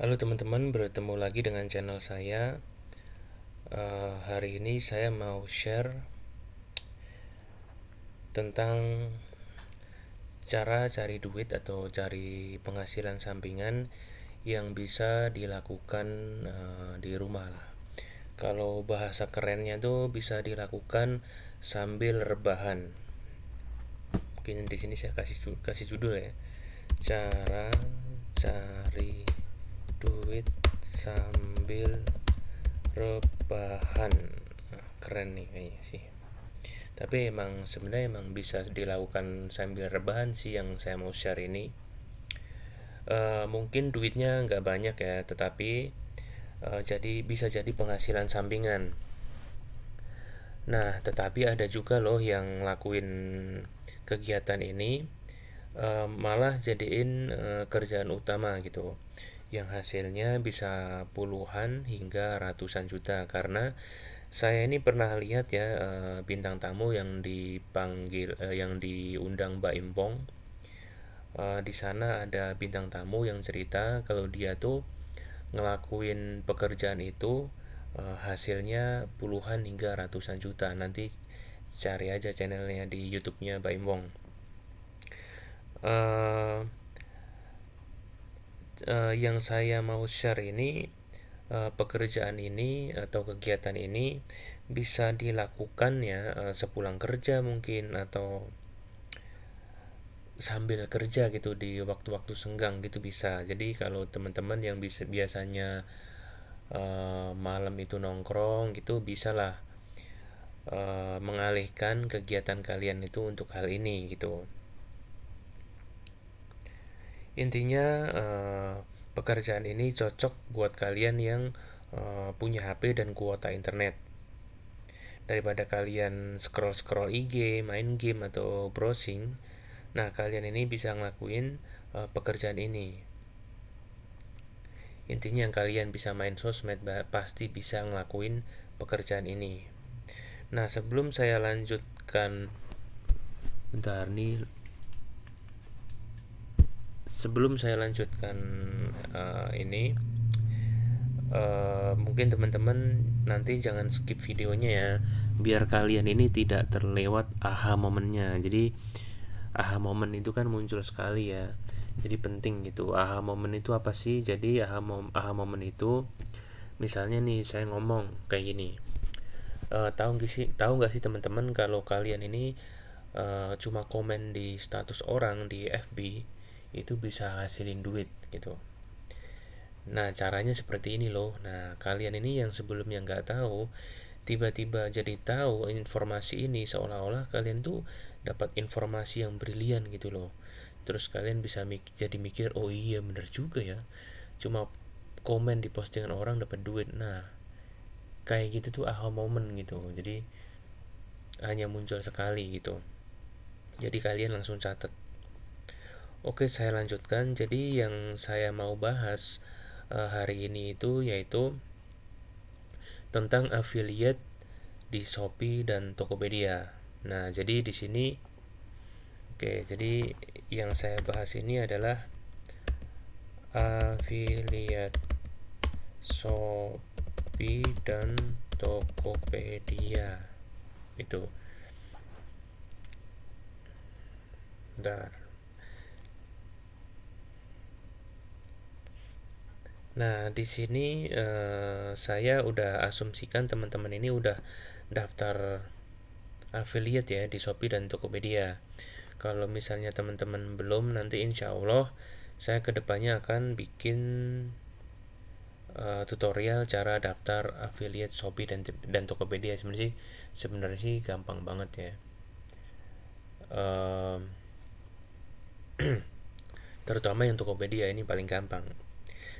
Halo teman-teman, bertemu lagi dengan channel saya. Hari ini saya mau share tentang cara cari duit atau cari penghasilan sampingan yang bisa dilakukan di rumah lah. Kalau bahasa kerennya tuh bisa dilakukan sambil rebahan. Mungkin di sini saya kasih judul ya. Cara cari duit sambil rebahan. Keren nih kayaknya sih. Tapi sebenarnya bisa dilakukan sambil rebahan sih yang saya mau share ini. Mungkin duitnya nggak banyak ya, tetapi jadi bisa jadi penghasilan sampingan. Nah, tetapi ada juga loh yang lakuin kegiatan ini malah jadiin kerjaan utama gitu, yang hasilnya bisa puluhan hingga ratusan juta. Karena saya ini pernah lihat ya, bintang tamu yang yang diundang Mbak Impong. Di sana ada bintang tamu yang cerita kalau dia tuh ngelakuin pekerjaan itu hasilnya puluhan hingga ratusan juta. Nanti cari aja channelnya di YouTube-nya Mbak Impong. Eh, yang saya mau share ini, pekerjaan ini atau kegiatan ini bisa dilakukan ya sepulang kerja mungkin, atau sambil kerja gitu di waktu-waktu senggang gitu bisa. Jadi kalau teman-teman yang biasanya malam itu nongkrong gitu, bisalah mengalihkan kegiatan kalian itu untuk hal ini gitu. Intinya pekerjaan ini cocok buat kalian yang punya HP dan kuota internet. Daripada kalian scroll-scroll IG, main game atau browsing, nah kalian ini bisa ngelakuin pekerjaan ini. Intinya yang kalian bisa main sosmed pasti bisa ngelakuin pekerjaan ini. Nah, bentar nih, sebelum saya lanjutkan ini, mungkin teman-teman nanti jangan skip videonya ya, biar kalian ini tidak terlewat aha momennya. Jadi aha momen itu kan muncul sekali ya, jadi penting gitu. Aha momen itu apa sih? Jadi aha momen itu, misalnya nih saya ngomong kayak gini. Tahu nggak sih teman-teman, kalau kalian ini cuma komen di status orang di FB itu bisa hasilin duit gitu. Nah, caranya seperti ini loh. Nah, kalian ini yang sebelumnya nggak tahu, tiba-tiba jadi tahu informasi ini, seolah-olah kalian tuh dapat informasi yang brilian gitu loh. Terus kalian bisa jadi mikir, oh iya bener juga ya, cuma komen di postingan orang dapat duit. Nah, kayak gitu tuh aha moment gitu. Jadi hanya muncul sekali gitu. Jadi kalian langsung catat. Oke, saya lanjutkan. Jadi yang saya mau bahas hari ini itu yaitu tentang affiliate di Shopee dan Tokopedia. Nah, jadi di sini, oke, jadi yang saya bahas ini adalah affiliate Shopee dan Tokopedia. Itu. Bentar. Nah, di sini saya udah asumsikan teman-teman ini udah daftar affiliate ya di Shopee dan Tokopedia. Kalau misalnya teman-teman belum, nanti insya Allah saya kedepannya akan bikin tutorial cara daftar affiliate Shopee dan Tokopedia. Sebenarnya sih gampang banget ya. Ehm, Terutama yang Tokopedia ini paling gampang.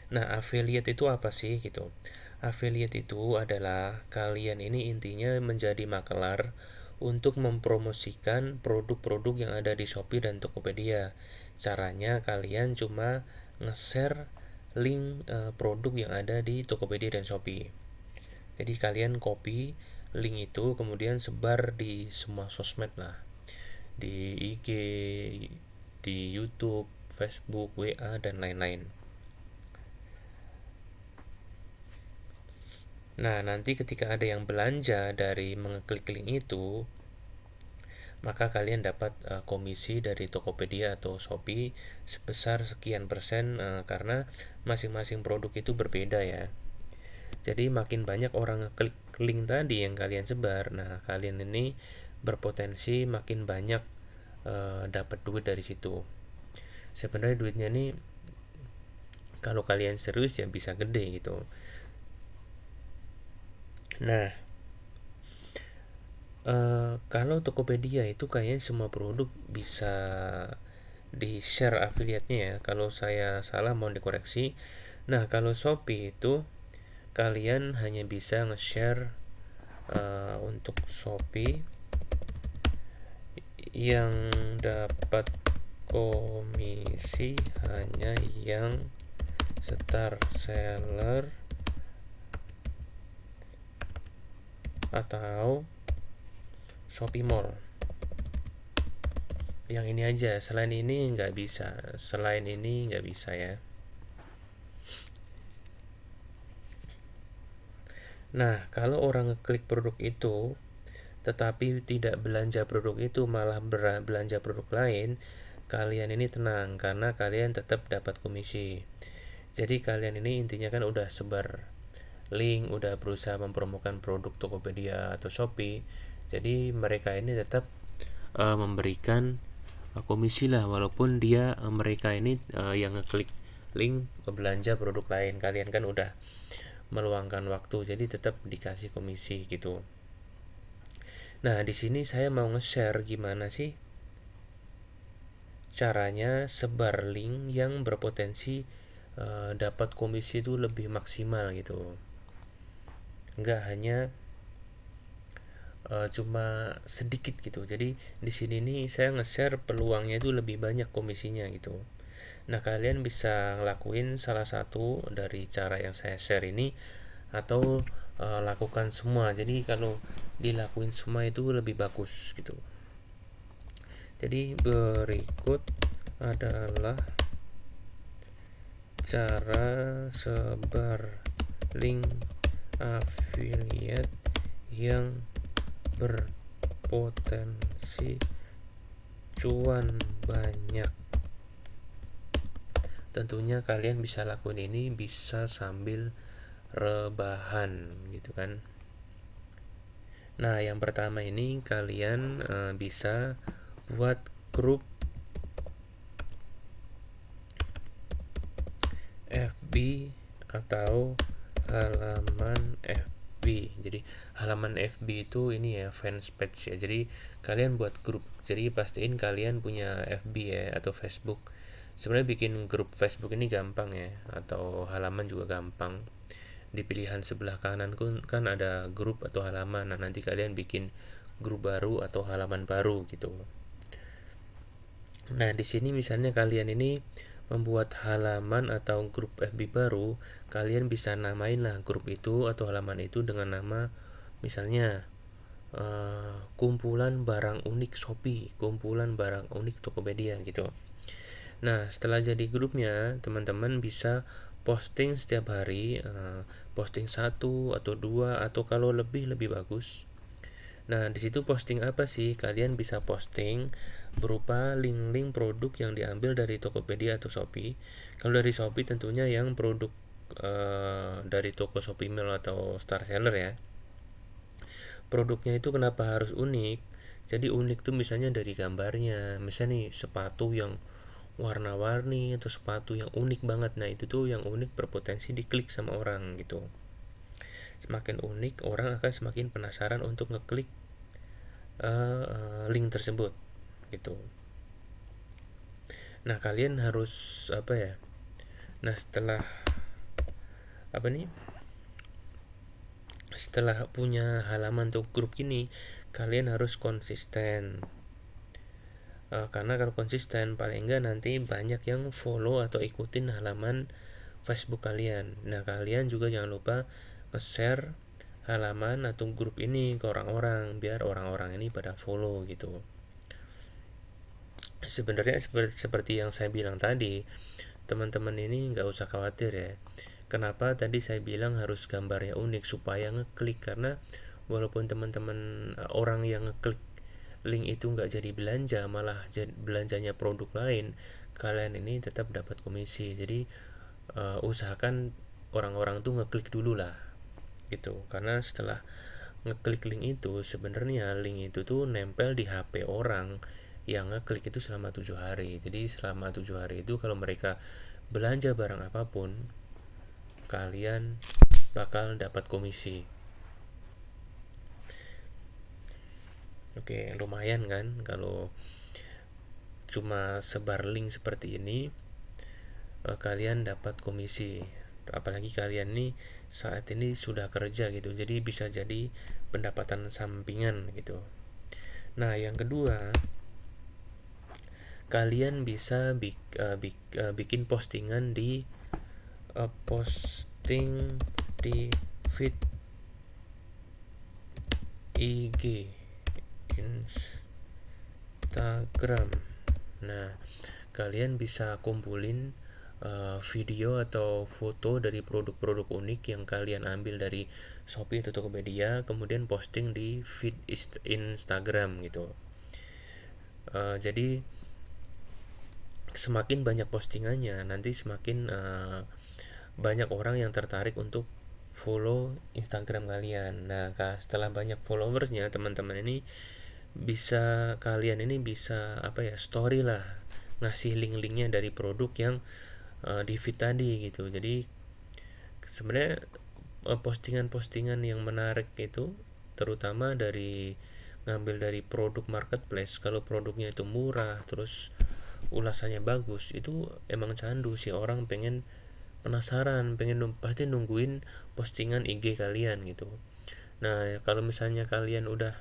Nah, affiliate itu apa sih gitu? Affiliate itu adalah kalian ini intinya menjadi makelar untuk mempromosikan produk-produk yang ada di Shopee dan Tokopedia. Caranya kalian cuma nge-share link produk yang ada di Tokopedia dan Shopee. Jadi kalian copy link itu, kemudian sebar di semua sosmed lah. Di IG, di YouTube, Facebook, WA, dan lain-lain. Nah, nanti ketika ada yang belanja dari mengeklik link itu, maka kalian dapat komisi dari Tokopedia atau Shopee sebesar sekian persen, karena masing-masing produk itu berbeda ya. Jadi makin banyak orang klik link tadi yang kalian sebar, nah kalian ini berpotensi makin banyak dapat duit dari situ. Sebenarnya duitnya ini kalau kalian serius ya bisa gede gitu. Nah, kalau Tokopedia itu kayaknya semua produk bisa di share affiliate-nya ya. Kalau saya salah mohon dikoreksi. Nah, kalau Shopee itu kalian hanya bisa nge-share untuk Shopee yang dapat komisi hanya yang star seller atau Shopee Mall. Yang ini aja, selain ini nggak bisa. Selain ini nggak bisa ya. Nah, kalau orang ngeklik produk itu tetapi tidak belanja produk itu, malah belanja produk lain, kalian ini tenang karena kalian tetap dapat komisi. Jadi kalian ini intinya kan udah sebar link, udah berusaha mempromokan produk Tokopedia atau Shopee. Jadi mereka ini tetap memberikan komisi lah, walaupun mereka ini yang ngeklik link belanja produk lain. Kalian kan udah meluangkan waktu, jadi tetap dikasih komisi gitu. Nah, di sini saya mau nge-share gimana sih caranya sebar link yang berpotensi dapat komisi itu lebih maksimal gitu. Nggak hanya cuma sedikit gitu. Jadi di sini nih saya nge-share peluangnya itu lebih banyak komisinya gitu. Nah, kalian bisa ngelakuin salah satu dari cara yang saya share ini atau lakukan semua. Jadi kalau dilakuin semua itu lebih bagus gitu. Jadi berikut adalah cara sebar link affiliate yang berpotensi cuan banyak. Tentunya kalian bisa lakuin ini bisa sambil rebahan gitu kan. Nah, yang pertama ini kalian bisa buat grup FB atau halaman FB. Jadi halaman FB itu ini ya, fans page ya. Jadi kalian buat grup. Jadi pastiin kalian punya FB ya atau Facebook. Sebenarnya bikin grup Facebook ini gampang ya, atau halaman juga gampang. Di pilihan sebelah kanan kan ada grup atau halaman. Nah, nanti kalian bikin grup baru atau halaman baru gitu. Nah, di sini misalnya kalian ini membuat halaman atau grup FB baru, kalian bisa namain lah grup itu atau halaman itu dengan nama misalnya kumpulan barang unik Shopee, kumpulan barang unik Tokopedia gitu. Nah, setelah jadi grupnya, teman-teman bisa posting setiap hari, posting 1 atau 2 atau kalau lebih bagus. Nah, di situ posting apa sih? Kalian bisa posting berupa link-link produk yang diambil dari Tokopedia atau Shopee. Kalau dari Shopee tentunya yang produk dari toko Shopee Mall atau Star Seller ya. Produknya itu kenapa harus unik? Jadi unik tuh misalnya dari gambarnya. Misalnya nih sepatu yang warna-warni atau sepatu yang unik banget. Nah, itu tuh yang unik berpotensi diklik sama orang gitu. Semakin unik, orang akan semakin penasaran untuk ngeklik link tersebut gitu. Nah, kalian harus apa ya? Nah, setelah apa nih? Setelah punya halaman untuk grup ini, kalian harus konsisten. Karena kalau konsisten paling enggak nanti banyak yang follow atau ikutin halaman Facebook kalian. Nah, kalian juga jangan lupa nge-share halaman atau grup ini ke orang-orang biar orang-orang ini pada follow gitu. Sebenarnya seperti yang saya bilang tadi, teman-teman ini nggak usah khawatir ya. Kenapa tadi saya bilang harus gambarnya unik supaya ngeklik, karena walaupun teman-teman orang yang ngeklik link itu nggak jadi belanja, malah belanjanya produk lain, kalian ini tetap dapat komisi. Jadi usahakan orang-orang tuh ngeklik dulu lah gitu, karena setelah ngeklik link itu sebenarnya link itu tuh nempel di HP orang yang ngeklik itu selama 7 hari. Jadi selama 7 hari itu kalau mereka belanja barang apapun, kalian bakal dapat komisi. Oke, lumayan kan kalau cuma sebar link seperti ini, kalian dapat komisi. Apalagi kalian nih saat ini sudah kerja gitu, jadi bisa jadi pendapatan sampingan gitu. Nah, yang kedua, kalian bisa bikin postingan di posting di feed IG, Instagram. Nah, kalian bisa kumpulin video atau foto dari produk-produk unik yang kalian ambil dari Shopee atau Tokopedia, kemudian posting di feed Instagram gitu. Jadi semakin banyak postingannya, nanti semakin banyak orang yang tertarik untuk follow Instagram kalian. Nah, setelah banyak followersnya, teman-teman ini kalian ini bisa story lah, ngasih link-linknya dari produk yang di feed tadi gitu. Jadi sebenarnya postingan-postingan yang menarik itu terutama ngambil dari produk marketplace. Kalau produknya itu murah terus ulasannya bagus, itu emang candu sih, orang penasaran, pasti nungguin postingan IG kalian gitu. Nah, kalau misalnya kalian udah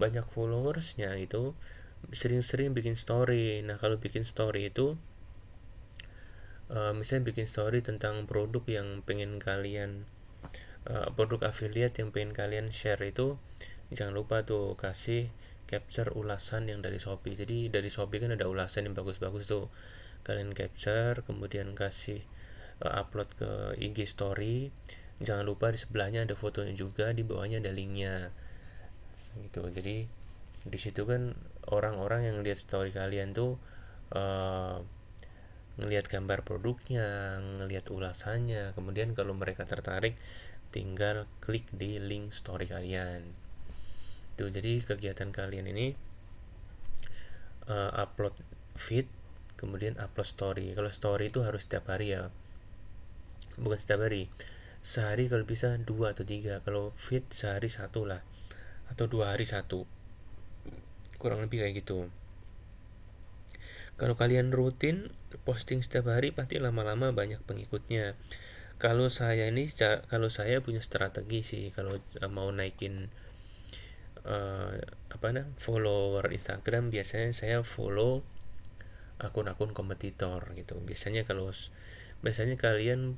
banyak followersnya itu sering-sering bikin story. Nah, kalau bikin story itu misalnya bikin story tentang produk yang pengen kalian produk affiliate yang pengen kalian share, itu jangan lupa tuh kasih capture ulasan yang dari Shopee. Jadi dari Shopee kan ada ulasan yang bagus-bagus tuh, kalian capture kemudian kasih upload ke IG story. Jangan lupa di sebelahnya ada fotonya juga, di bawahnya ada linknya gitu. Jadi di situ kan orang-orang yang lihat story kalian tuh ngelihat gambar produknya, ngelihat ulasannya, kemudian kalau mereka tertarik tinggal klik di link story kalian. Tuh, jadi kegiatan kalian ini upload feed, kemudian upload story. Kalau story itu harus setiap hari ya, bukan setiap hari, sehari kalau bisa 2 atau 3. Kalau feed sehari 1 lah, atau 2 hari 1, kurang lebih kayak gitu. Kalau kalian rutin posting setiap hari, pasti lama-lama banyak pengikutnya. Kalau saya punya strategi sih, kalau mau naikin follower Instagram, biasanya saya follow akun-akun kompetitor gitu. Biasanya kalian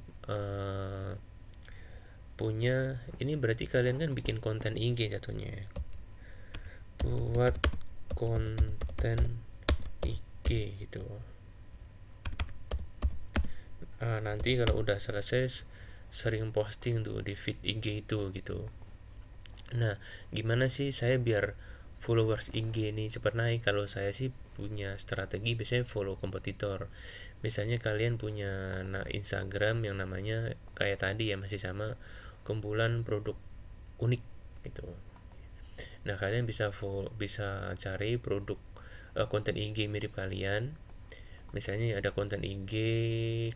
punya ini, berarti kalian kan bikin konten IG jatuhnya. Buat konten IG gitu. Nanti kalau udah selesai sering posting tuh di feed IG itu gitu. Nah, gimana sih saya biar followers IG ini cepat naik? Kalau saya sih punya strategi, biasanya follow kompetitor. Misalnya kalian punya Instagram yang namanya kayak tadi ya, masih sama, kumpulan produk unik gitu. Nah, kalian bisa cari produk konten IG mirip kalian. Misalnya ada konten IG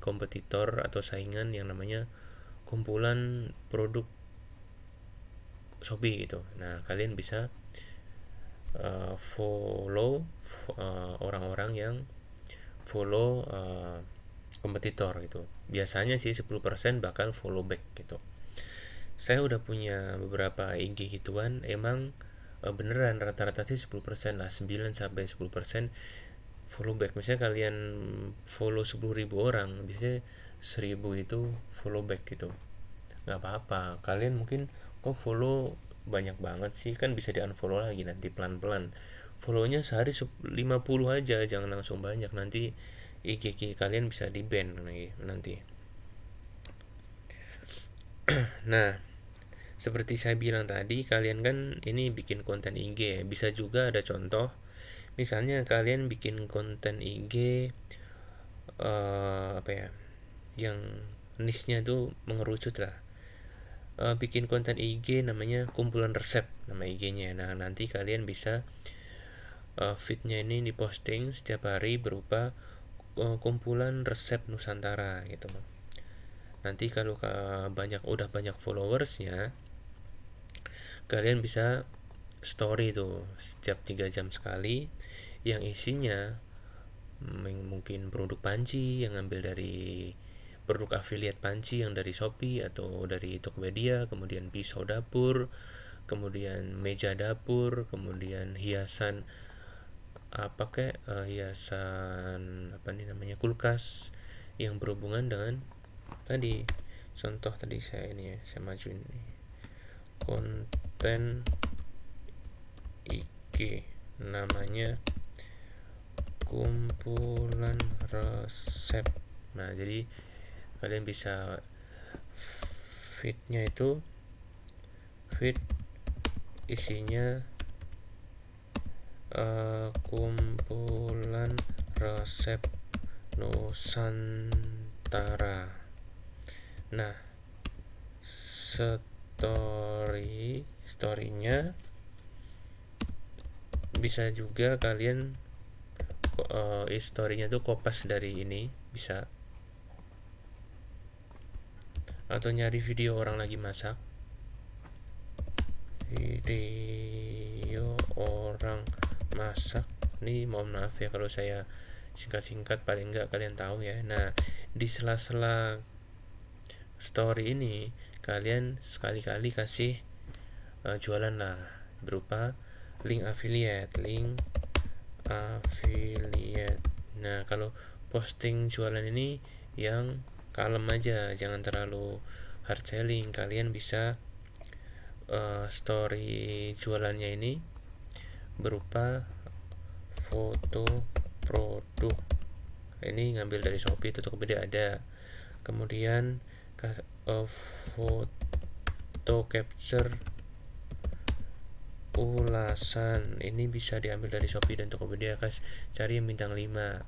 kompetitor atau saingan yang namanya kumpulan produk Shopee gitu. Nah, kalian bisa follow orang-orang yang follow kompetitor gitu. Biasanya sih 10% bakal follow back gitu. Saya udah punya beberapa IG gituan, emang beneran rata-rata sih 10% lah, 9-10% follow back. Misalnya kalian follow 10.000 orang, biasanya 1.000 itu follow back gitu. Nggak apa-apa, kalian mungkin kok follow banyak banget sih, kan bisa di unfollow lagi nanti pelan-pelan. Follownya sehari 50 aja, jangan langsung banyak, nanti IG kalian bisa di ban nanti. Nah, seperti saya bilang tadi, kalian kan ini bikin konten IG ya. Bisa juga ada contoh, misalnya kalian bikin konten IG apa ya, yang niche-nya tuh mengerucut lah. Bikin konten IG namanya kumpulan resep, nama IG-nya. Nah, nanti kalian bisa feed-nya ini diposting setiap hari berupa kumpulan resep Nusantara gitu. Nanti kalau udah banyak followersnya, kalian bisa story tuh setiap 3 jam sekali yang isinya mungkin produk panci yang ngambil dari produk affiliate panci yang dari Shopee atau dari Tokopedia, kemudian pisau dapur, kemudian meja dapur, kemudian hiasan apa kayak hiasan apa nih namanya, kulkas yang berhubungan dengan tadi. Contoh tadi saya ini ya, saya majuin ini konten IG namanya kumpulan resep. Nah, jadi kalian bisa feednya itu feed isinya kumpulan resep Nusantara. Nah, storynya bisa juga kalian storynya tuh kopas dari ini bisa, atau nyari video orang lagi masak, video orang masak. Ini mohon maaf ya kalau saya singkat-singkat, paling enggak kalian tahu ya. Nah, di sela-sela story ini kalian sekali-kali kasih jualan lah berupa link affiliate. Nah, kalau posting jualan ini yang kalem aja, jangan terlalu hard selling. Kalian bisa story jualannya ini berupa foto produk. Ini ngambil dari Shopee atau Tokopedia ada. Kemudian foto capture ulasan, ini bisa diambil dari Shopee dan Tokopedia. Cari yang bintang 5,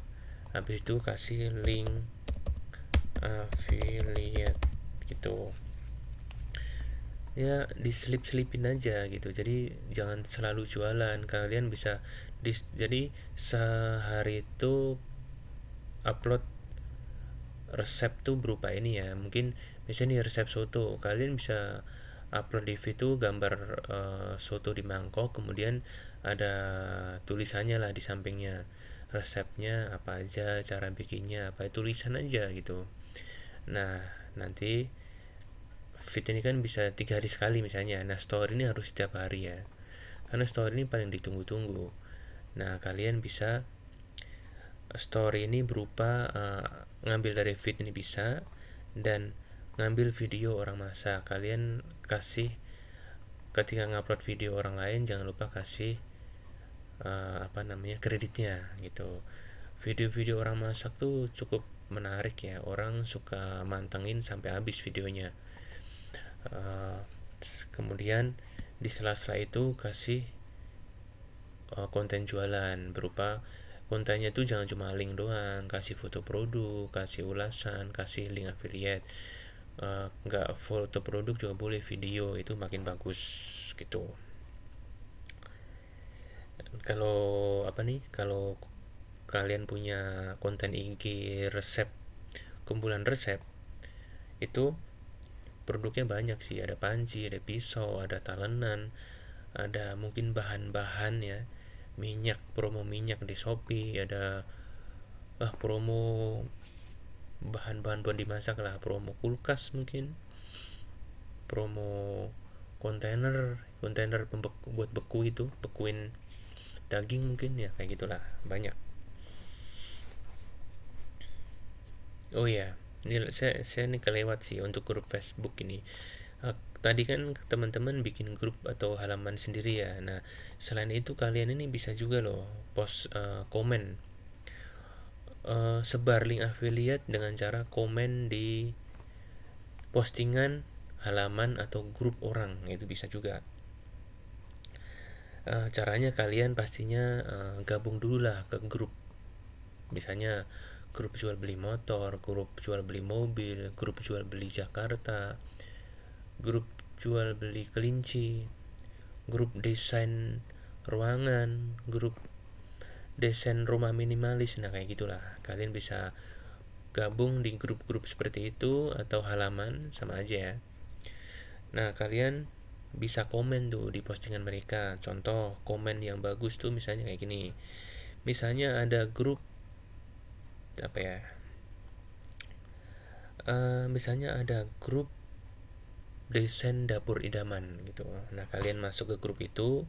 habis itu kasih link affiliate gitu ya, diselip-selipin aja gitu. Jadi jangan selalu jualan. Kalian bisa jadi sehari itu upload resep tuh berupa ini ya, mungkin misalnya nih resep soto, kalian bisa upload di itu gambar soto di mangkok, kemudian ada tulisannya lah di sampingnya, resepnya apa aja, cara bikinnya apa, tulisan aja gitu. Nah, nanti feed ini kan bisa 3 hari sekali misalnya. Nah, story ini harus setiap hari ya, karena story ini paling ditunggu-tunggu. Nah, kalian bisa story ini berupa ngambil dari feed ini bisa, dan ngambil video orang masak. Kalian kasih ketika ngupload video orang lain, jangan lupa kasih kreditnya gitu. Video-video orang masak tuh cukup menarik ya, orang suka mantengin sampai habis videonya. Kemudian di sela-sela itu kasih konten jualan berupa kontennya tuh jangan cuma link doang, kasih foto produk, kasih ulasan, kasih link affiliate. Nggak foto produk juga boleh, video itu makin bagus gitu. Kalau kalau kalian punya konten IG resep, kumpulan resep, itu produknya banyak sih, ada panci, ada pisau, ada talenan, ada mungkin bahan-bahan ya, minyak, promo minyak di Shopee, ada promo bahan-bahan buat dimasak lah, promo kulkas mungkin, promo kontainer kontainer buat bekuin daging mungkin ya, kayak gitulah, banyak. Oh ya, ini saya nih kelewat sih untuk grup Facebook ini. Tadi kan teman-teman bikin grup atau halaman sendiri ya. Nah, selain itu kalian ini bisa juga loh post komen, sebar link affiliate dengan cara komen di postingan halaman atau grup orang, itu bisa juga. Caranya kalian pastinya gabung dulu lah ke grup, misalnya grup jual beli motor, grup jual beli mobil, grup jual beli Jakarta, grup jual beli kelinci, grup desain ruangan, grup desain rumah minimalis. Nah kayak gitulah, kalian bisa gabung di grup-grup seperti itu atau halaman, sama aja ya. Nah kalian bisa komen tuh di postingan mereka. Contoh komen yang bagus tuh misalnya kayak gini, misalnya ada grup apa ya, misalnya ada grup desain dapur idaman gitu. Nah kalian masuk ke grup itu,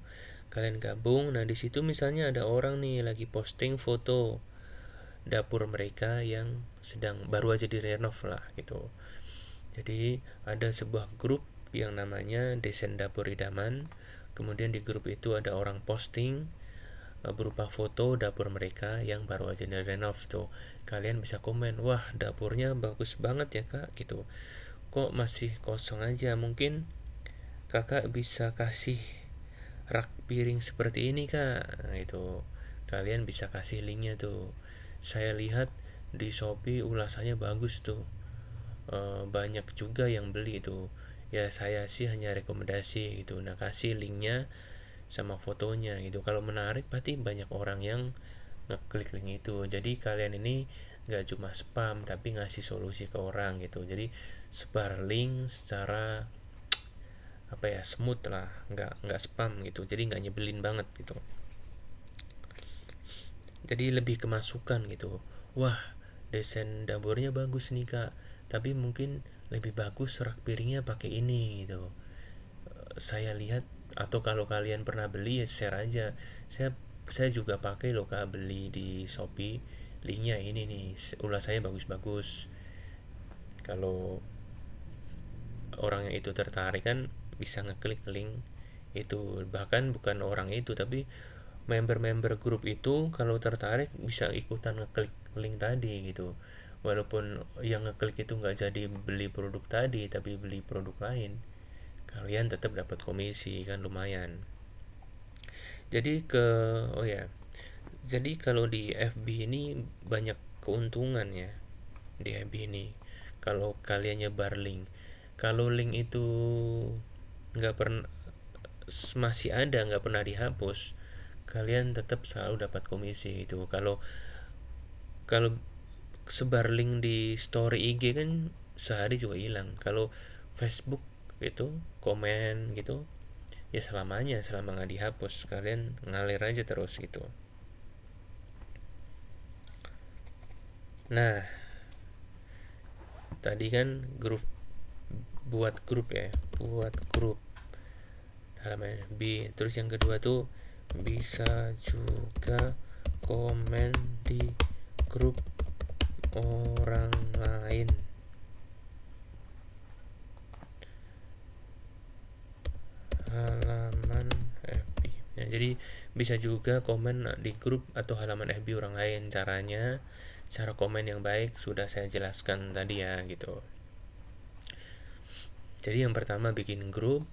kalian gabung. Nah di situ misalnya ada orang nih lagi posting foto dapur mereka yang sedang baru aja direnov lah gitu. Jadi ada sebuah grup yang namanya desain dapur idaman. Kemudian di grup itu ada orang posting berupa foto dapur mereka yang baru aja direnov tuh. Kalian bisa komen, wah dapurnya bagus banget ya kak gitu, kok masih kosong aja, mungkin kakak bisa kasih rak piring seperti ini kak. Nah itu kalian bisa kasih linknya tuh, saya lihat di Shopee ulasannya bagus tuh, banyak juga yang beli itu, ya saya sih hanya rekomendasi gitu. Nah kasih linknya sama fotonya gitu, kalau menarik berarti banyak orang yang ngeklik link itu. Jadi kalian ini nggak cuma spam tapi ngasih solusi ke orang gitu. Jadi sebar link secara apa ya, smooth lah, nggak spam gitu, jadi nggak nyebelin banget gitu. Jadi lebih kemasukan gitu, wah desain dapurnya bagus nih kak, tapi mungkin lebih bagus rak piringnya pakai ini gitu. Saya lihat, atau kalau kalian pernah beli ya share aja, saya juga pakai loh kak, beli di Shopee, linknya ini nih, ulasannya bagus-bagus. Kalau orang yang itu tertarik kan bisa ngeklik link itu. Bahkan bukan orang itu tapi member-member grup itu kalau tertarik bisa ikutan ngeklik link tadi gitu. Walaupun yang ngeklik itu nggak jadi beli produk tadi tapi beli produk lain, kalian tetap dapat komisi kan, lumayan. Jadi oh ya, jadi kalau di FB ini banyak keuntungan ya. Di FB ini kalau kalian nyebar link, kalau link itu nggak pernah, masih ada nggak pernah dihapus, kalian tetap selalu dapat komisi itu. Kalau kalau sebar link di story IG kan sehari juga hilang. Kalau Facebook itu komen gitu ya selamanya, selama nggak dihapus kalian ngalir aja terus gitu. Nah tadi kan buat grup ya, buat grup halaman FB. Terus yang kedua tuh bisa juga komen di grup orang lain. Halaman FB. Nah, jadi bisa juga komen di grup atau halaman FB orang lain. Caranya, cara komen yang baik sudah saya jelaskan tadi ya gitu. Jadi yang pertama bikin grup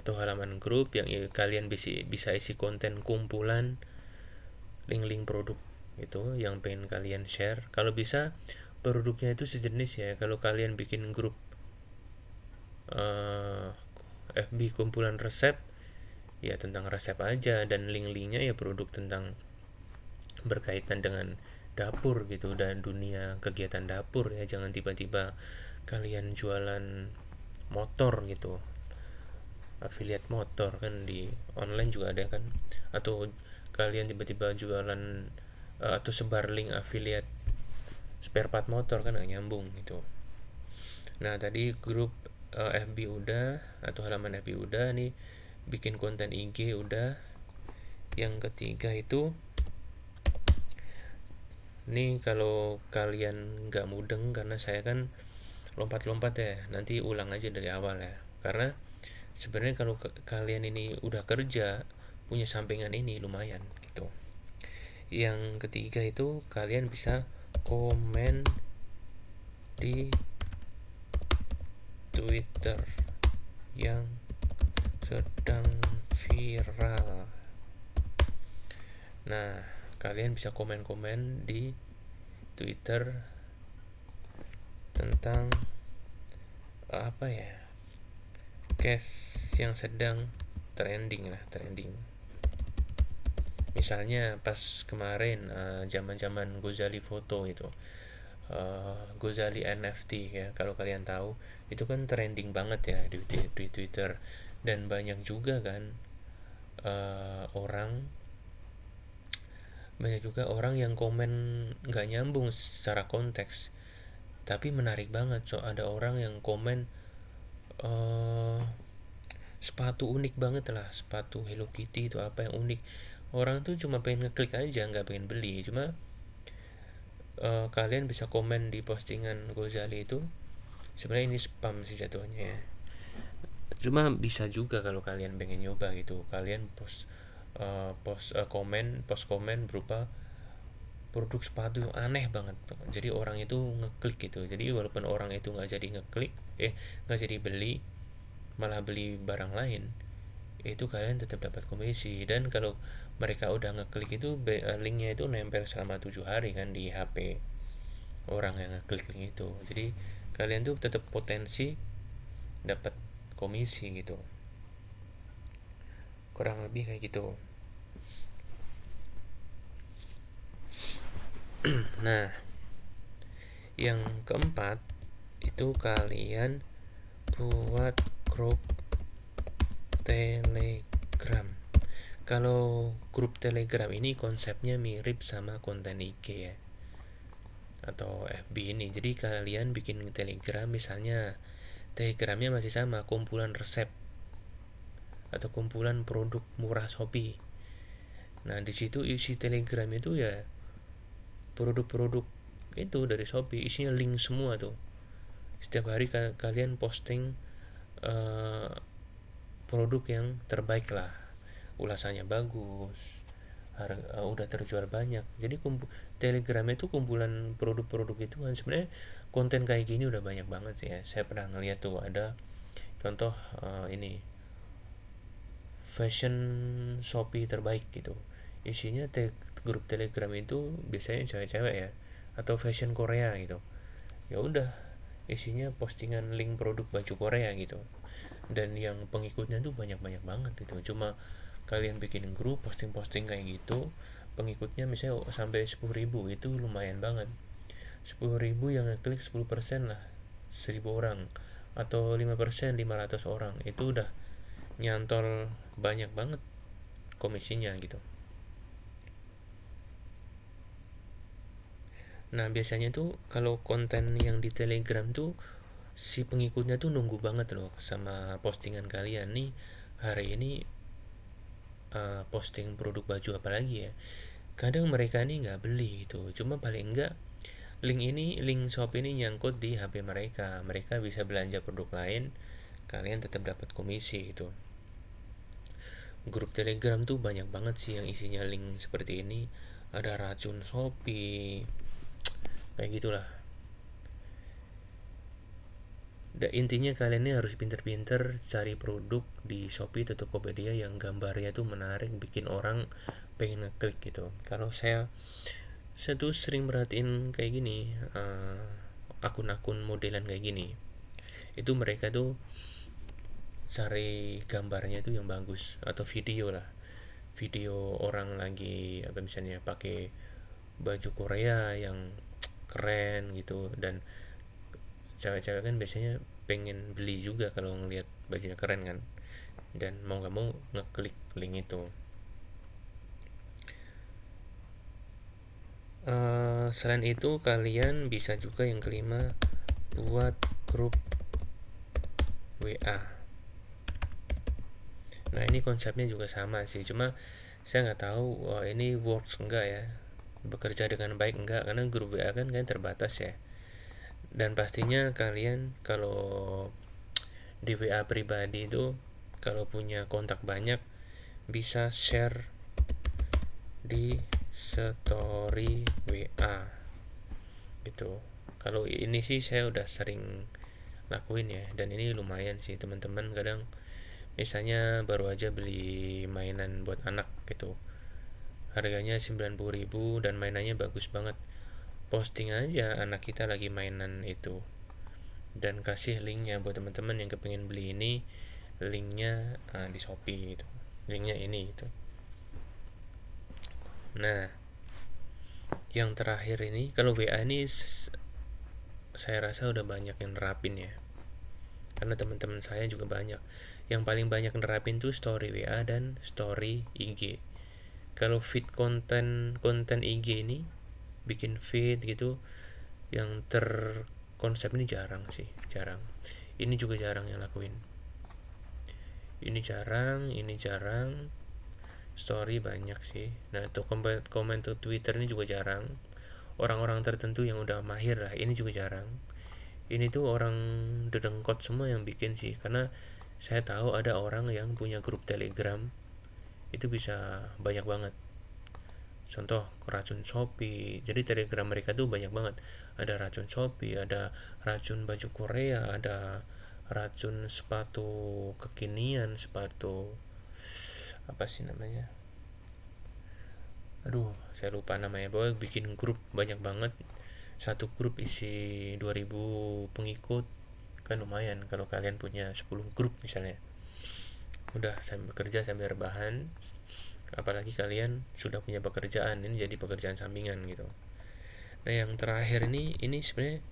atau halaman grup yang kalian bisa isi konten kumpulan link-link produk itu yang pengen kalian share. Kalau bisa produknya itu sejenis ya. Kalau kalian bikin grup FB kumpulan resep ya tentang resep aja, dan link-linknya ya produk tentang berkaitan dengan dapur gitu dan dunia kegiatan dapur ya. Jangan tiba-tiba kalian jualan motor gitu, affiliate motor kan di online juga ada kan, atau kalian tiba-tiba jualan atau sebar link affiliate spare part motor kan gak nyambung gitu. Nah tadi grup FB udah atau halaman FB udah nih, bikin konten IG udah. Yang ketiga itu nih, kalau kalian nggak mudeng karena saya kan lompat-lompat ya, nanti ulang aja dari awal ya. Karena sebenarnya kalau kalian ini udah kerja punya sampingan ini lumayan gitu. Yang ketiga itu kalian bisa komen di Twitter yang sedang viral. Nah, kalian bisa komen-komen di Twitter tentang apa ya, case yang sedang trending. Misalnya pas kemarin zaman-zaman Gozali foto itu, Gozali NFT ya, kalau kalian tahu itu kan trending banget ya di Twitter, dan banyak juga kan orang banyak juga orang yang komen nggak nyambung secara konteks, tapi menarik banget. So ada orang yang komen eh sepatu unik banget lah, sepatu Hello Kitty itu apa yang unik, orang tuh cuma pengen ngeklik aja, nggak pengen beli. Cuma kalian bisa komen di postingan Gozali itu, sebenarnya ini spam sih jatuhnya ya. Cuma bisa juga kalau kalian pengen nyoba gitu, kalian post komen berupa produk sepatu yang aneh banget, jadi orang itu ngeklik gitu. Jadi walaupun orang itu nggak jadi ngeklik, nggak jadi beli, malah beli barang lain, itu kalian tetap dapat komisi. Dan kalau mereka udah ngeklik itu, linknya itu nempel selama 7 hari kan di HP orang yang ngeklik link itu. Jadi kalian tuh tetap potensi dapat komisi gitu, kurang lebih kayak gitu. Nah, yang keempat itu kalian buat grup Telegram. Kalau grup Telegram ini konsepnya mirip sama konten IG ya, atau FB ini. Jadi kalian bikin Telegram, misalnya Telegramnya masih sama, kumpulan resep atau kumpulan produk murah Shopee. Nah, di situ isi Telegram itu ya produk-produk itu dari Shopee, isinya link semua tuh. Setiap hari kalian posting uh, produk yang terbaik lah, ulasannya bagus, udah terjual banyak. Jadi Telegram itu kumpulan produk-produk itu kan. Sebenarnya konten kayak gini udah banyak banget ya. Saya pernah ngeliat tuh ada contoh ini fashion Shopee terbaik gitu. Isinya grup Telegram itu biasanya cewek-cewek ya, atau fashion Korea gitu. Ya udah, isinya postingan link produk baju Korea gitu. Dan yang pengikutnya tuh banyak-banyak banget itu. Cuma kalian bikin grup posting-posting kayak gitu, pengikutnya misalnya sampai 10.000, itu lumayan banget. 10.000 yang ngeklik 10% lah, 1.000 orang, atau 5%, 500 orang, itu udah nyantol banyak banget komisinya gitu. Nah, biasanya tuh kalau konten yang di Telegram tuh si pengikutnya tuh nunggu banget loh sama postingan kalian nih. Hari ini posting produk baju apa lagi ya. Kadang mereka nih nggak beli gitu, cuma paling enggak link shop ini nyangkut di HP mereka. Mereka bisa belanja produk lain, kalian tetap dapat komisi gitu. Grup Telegram tuh banyak banget sih yang isinya link seperti ini. Ada racun Shopee, kayak gitulah. Intinya kalian ini harus pinter-pinter cari produk di Shopee atau Tokopedia yang gambarnya tuh menarik, bikin orang pengen ngeklik gitu. Kalau saya tuh sering merhatiin kayak gini, akun-akun modelan kayak gini. Itu mereka tuh cari gambarnya tuh yang bagus, atau video lah, video orang lagi apa misalnya pakai baju Korea yang keren gitu. Dan cewek-cewek kan biasanya pengen beli juga kalau ngelihat bajunya keren kan, dan mau nggak mau ngeklik link itu. Selain itu kalian bisa juga yang kelima buat grup WA. Nah, ini konsepnya juga sama sih, cuma saya nggak tahu ini works enggak ya, bekerja dengan baik enggak, karena grup WA kan terbatas ya. Dan pastinya kalian kalau di WA pribadi itu, kalau punya kontak banyak, bisa share di story WA gitu. Kalau ini sih saya udah sering lakuin ya. Dan ini lumayan sih teman-teman, kadang misalnya baru aja beli mainan buat anak gitu, harganya 90.000 dan mainannya bagus banget, posting aja anak kita lagi mainan itu dan kasih linknya buat teman-teman yang kepengen beli ini, linknya di Shopee itu, linknya ini itu. Nah, yang terakhir ini kalau WA ini saya rasa udah banyak yang nerapin ya, karena teman-teman saya juga banyak. Yang paling banyak nerapin tuh story WA dan story IG. Kalau feed konten IG ini, bikin feed gitu yang terkonsep ini jarang sih, jarang. Ini juga jarang yang lakuin. Ini jarang. Story banyak sih. Nah, untuk komen tuh Twitter ini juga jarang. Orang-orang tertentu yang udah mahir lah, ini juga jarang. Ini tuh orang dedengkot semua yang bikin sih, karena saya tahu ada orang yang punya grup Telegram itu bisa banyak banget. Contoh racun Shopee, jadi Telegram mereka tuh banyak banget. Ada racun Shopee, ada racun baju Korea, ada racun sepatu kekinian, sepatu apa sih namanya, aduh saya lupa namanya. Bahwa bikin grup banyak banget, satu grup isi 2000 pengikut, kan lumayan kalau kalian punya 10 grup misalnya. Udah sambil bekerja sambil rebahan, apalagi kalian sudah punya pekerjaan, ini jadi pekerjaan sampingan gitu. Nah, yang terakhir ini sebenarnya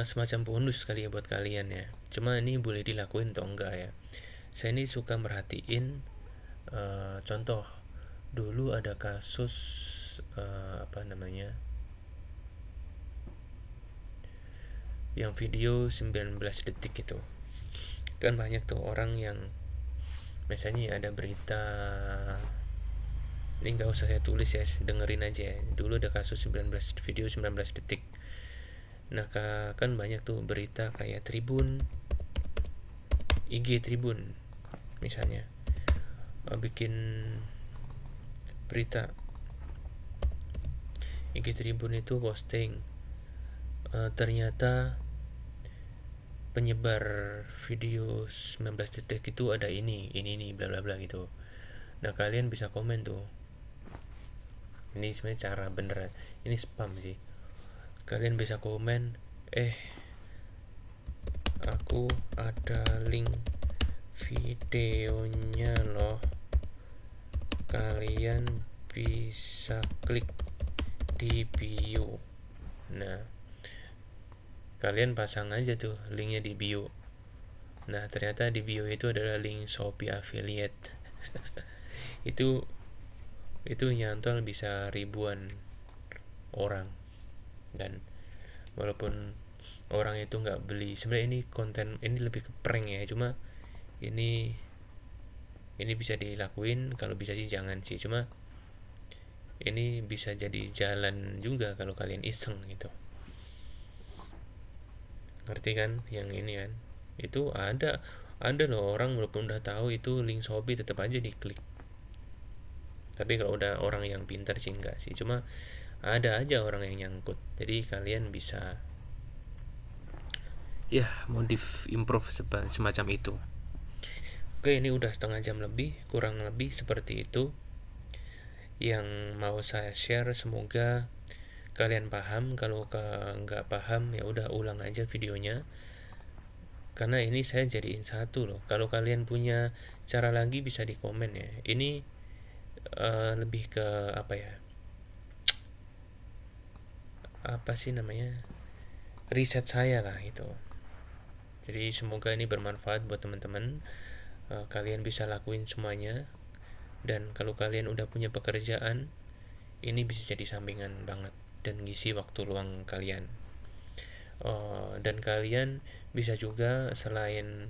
semacam bonus kali ya buat kalian ya. Cuma ini boleh dilakuin atau enggak ya. Saya ini suka merhatiin contoh dulu ada kasus apa namanya, yang video 19 detik itu kan banyak tuh orang yang misalnya ada berita, ini nggak usah saya tulis ya, dengerin aja ya. Dulu ada kasus 19 video 19 detik. Nah, kan banyak tuh berita kayak Tribun, IG Tribun misalnya, bikin berita IG Tribun itu posting ternyata penyebar video 19 detik itu ada ini bla bla bla gitu. Nah, kalian bisa komen tuh. Ini sebenarnya cara beneran, ini spam sih. Kalian bisa komen, aku ada link videonya loh, kalian bisa klik di bio. Nah, kalian pasang aja tuh linknya di bio. Nah, ternyata di bio itu adalah link Shopee affiliate. itu nyantol bisa ribuan orang. Dan walaupun orang itu nggak beli, sebenarnya ini konten ini lebih ke prank ya, cuma ini bisa dilakuin. Kalau bisa sih jangan sih, cuma ini bisa jadi jalan juga kalau kalian iseng gitu. Ngerti kan yang ini kan? Itu ada loh orang walaupun udah tahu itu link Shopee tetap aja diklik. Tapi kalau udah orang yang pintar sih enggak sih, cuma ada aja orang yang nyangkut. Jadi kalian bisa ya modif improve semacam itu. Oke, ini udah setengah jam lebih, kurang lebih seperti itu yang mau saya share. Semoga kalian paham. Kalau nggak paham ya udah ulang aja videonya, karena ini saya jadiin satu loh. Kalau kalian punya cara lagi bisa di komen ya. Ini lebih ke apa ya, apa sih namanya, riset saya lah itu. Jadi semoga ini bermanfaat buat teman-teman. Kalian bisa lakuin semuanya. Dan kalau kalian udah punya pekerjaan, ini bisa jadi sampingan banget dan ngisi waktu luang kalian. Dan kalian bisa juga selain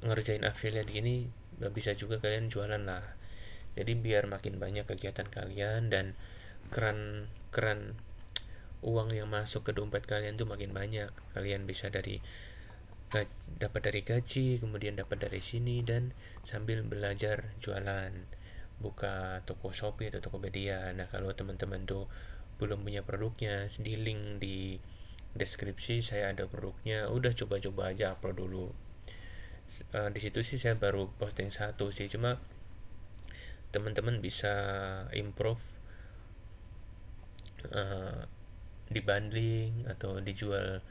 ngerjain affiliate gini, bisa juga kalian jualan lah. Jadi biar makin banyak kegiatan kalian dan keran uang yang masuk ke dompet kalian tuh makin banyak. Kalian bisa dapat dari gaji, kemudian dapat dari sini, dan sambil belajar jualan, buka toko Shopee atau Tokopedia. Nah, kalau teman-teman tuh belum punya produknya, di link di deskripsi saya ada produknya, udah coba-coba aja upload dulu. Di situ sih saya baru posting satu sih, cuma teman-teman bisa improve, di bundling atau dijual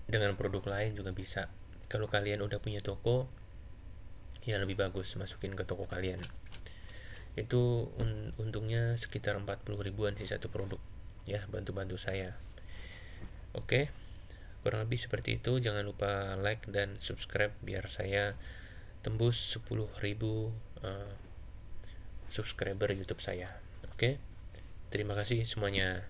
dengan produk lain juga bisa. Kalau kalian udah punya toko, ya lebih bagus masukin ke toko kalian. Itu untungnya sekitar 40 ribuan sih satu produk. Ya, bantu-bantu saya. Oke, kurang lebih seperti itu. Jangan lupa like dan subscribe biar saya tembus 10.000 subscriber YouTube saya. Oke, terima kasih semuanya.